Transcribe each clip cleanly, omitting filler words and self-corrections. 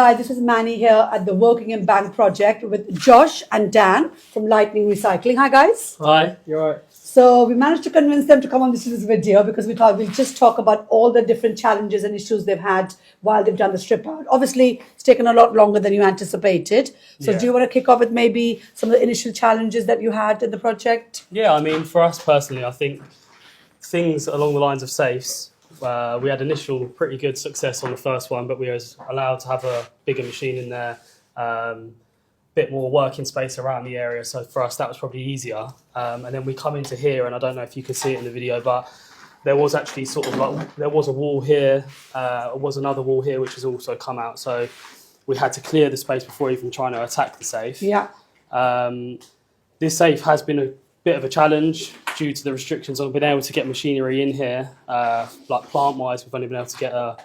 Hi, this is Manni here at the Wokingham Bank project with Josh and Dan from Lightning Recycling. Hi guys. Hi, you're right. So we managed to convince them to come on this video because we thought we'd just talk about all the different challenges and issues they've had while they've done the strip out. Obviously, it's taken a lot longer than you anticipated. So do you want to kick off with maybe some of the initial challenges that you had in the project? Yeah, I mean, for us personally, I think things along the lines of safes, we had initial pretty good success on the first one, but we was allowed to have a bigger machine in there, bit more working space around the area. So for us, that was probably easier. And then we come into here, and I don't know if you can see it in the video, but there was actually sort of like, there was a wall here, was another wall here, which has also come out. So we had to clear the space before even trying to attack the safe. Yeah. This safe has been a bit of a challenge due to the restrictions on being able to get machinery in here. Like plant-wise, we've only been able to get a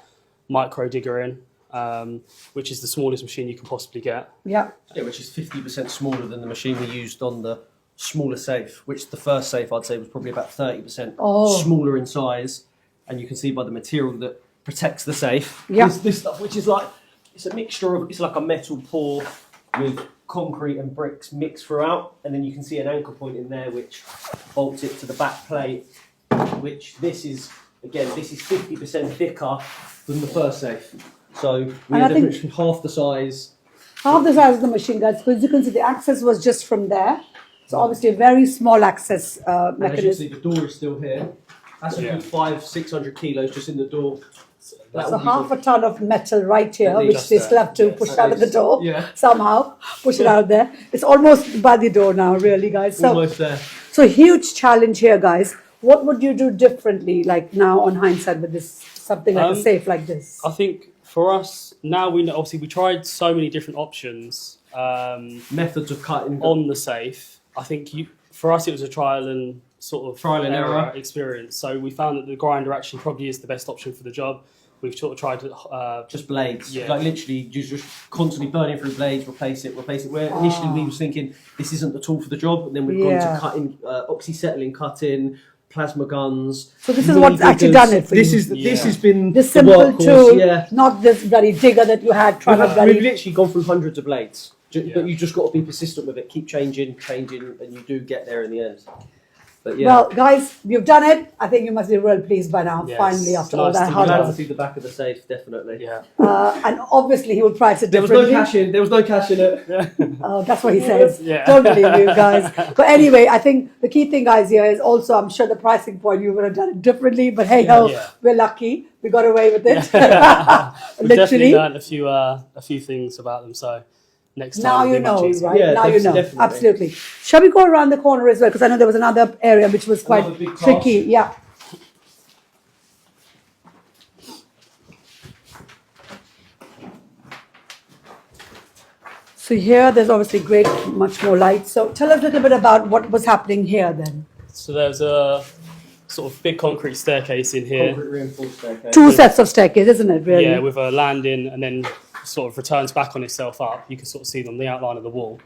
micro digger in, which is the smallest machine you can possibly get. Yeah. Yeah, which is 50% smaller than the machine we used on the smaller safe, which the first safe I'd say was probably about 30% smaller in size. And you can see by the material that protects the safe. Yeah. This stuff, which is like, it's a mixture of, it's like a metal pour with concrete and bricks mixed throughout, and then you can see an anchor point in there which bolts it to the back plate, which this is, again, this is 50% thicker than the first safe. So we had literally half the size. Half the size of the machine, guys, because you can see the access was just from there. So obviously a very small access mechanism. And as you see, the door is still here. That's a good 500-600 kilos just in the door. That's half a ton of metal right here, which they still have to push out of the door somehow, push it out there. It's almost by the door now, really, guys. So, almost there. So huge challenge here, guys. What would you do differently, like now on hindsight, with this something like a safe like this? I think for us now, we know, obviously we tried so many different options, methods of cutting on the safe. I think for us it was a trial and error experience. So we found that the grinder actually probably is the best option for the job. We've sort of tried to just blades, like literally just constantly burning through blades, replace it. Where initially we was thinking this isn't the tool for the job, and then we've gone to cutting, oxyacetylene cutting, plasma guns. So this is what's actually done it for this you. This has been this simple tool, yeah. Not this bloody digger that you had. We've literally gone through hundreds of blades, but you just got to be persistent with it, keep changing, and you do get there in the end. But yeah. Well, guys, you've done it. I think you must be real pleased by now, finally, after all that hard work. Glad to see the back of the safe, definitely. Yeah. And obviously he will price it differently. There was no cash in it. That's what he says. Yeah. Don't believe you guys. But anyway, I think the key thing, guys, here is also, I'm sure the pricing point, you would have done it differently. But hey, we're lucky. We got away with it. We've definitely learned a few things about them, so next time now you know, right? Yeah, now you know. Definitely. Absolutely. Shall we go around the corner as well? Because I know there was another area which was quite tricky. Yeah. So here, there's obviously much more light. So tell us a little bit about what was happening here then. So there's a sort of big concrete staircase in here. Concrete reinforced staircase. Two sets of staircase, isn't it, really? Yeah, with a landing and then sort of returns back on itself up. You can sort of see on the outline of the wall.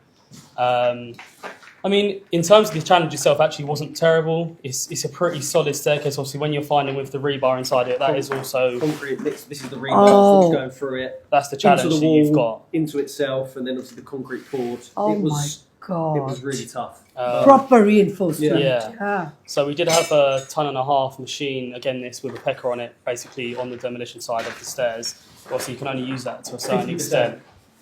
I mean, in terms of the challenge itself, actually wasn't terrible. It's a pretty solid staircase. Obviously, when you're finding with the rebar inside it, that is also concrete. This is the rebar going through it. That's the challenge into the wall, that you've got into itself, and then obviously the concrete poured. My God! It was really tough. Proper reinforcement. Yeah. So we did have a 1.5 ton machine. Again, this with a pecker on it, basically on the demolition side of the stairs. Obviously, you can only use that to a certain extent.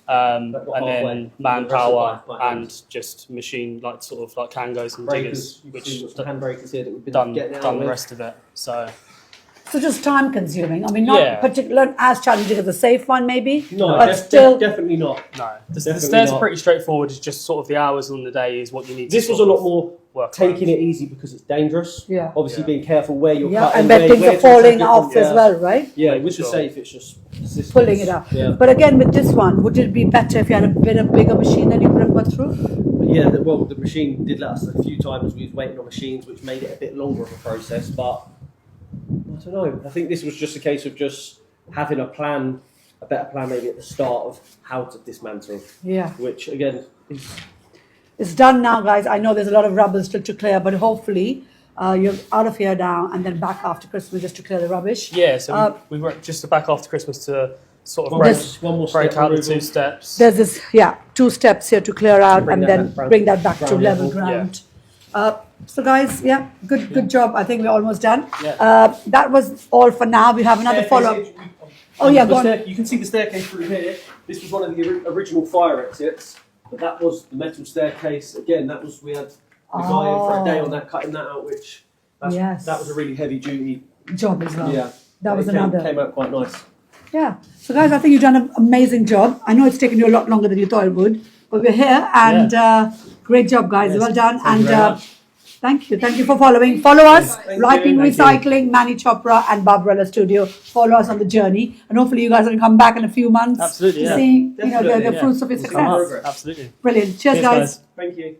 And then manpower and just machine, like sort of like kangos and diggers, which hand breakers here that we've been done the rest of it. So just time consuming. I mean, not particular as challenging as a safe one, maybe. No, but still definitely not. No, the stairs are pretty straightforward. It's just sort of the hours on the day is what you need. This was a lot more taking it easy because it's dangerous. Yeah. Obviously, being careful where you're cutting. And then things are falling off as well, right? Yeah, with the safe, it's just persistence. Pulling it out. Yeah. But again, with this one, would it be better if you had a bit of bigger machine that you could have got through? Yeah, the machine did let us a few times. We was waiting on machines, which made it a bit longer of a process. But I don't know. I think this was just a case of just having a better plan maybe at the start of how to dismantle. Yeah. Which again is... It's done now, guys. I know there's a lot of rubble still to clear, but hopefully you're out of here now and then back after Christmas just to clear the rubbish. Yeah, so we were just back after Christmas to sort of One break, more- one more break step out the removal. 2 steps. There's this, 2 steps here to clear out Bring and that then back bring that back to ground level level, ground. So guys, good job. I think we're almost done. Yeah. That was all for now. We have another follow-up. Oh, yeah, go on. You can see the staircase through here. This was one of the original fire exits, but that was the metal staircase. Again, we had the guy in for a day on that, cutting that out, which that was a really heavy duty Job as well. Yeah, That was it another. came out quite nice. Yeah. So guys, I think you've done an amazing job. I know it's taken you a lot longer than you thought it would, but we're here and great job, guys. Yes. Well done. Thank you very much. Thank you. Thank you for following. Follow us, Thank Writing, you. Recycling, Manni Chopra and Barbarella Studio. Follow us on the journey. And hopefully you guys are going to come back in a few months Absolutely, to yeah. see the Definitely, fruits of your We'll success. come up. Absolutely. Brilliant. Cheers, Cheers, guys. Thank you.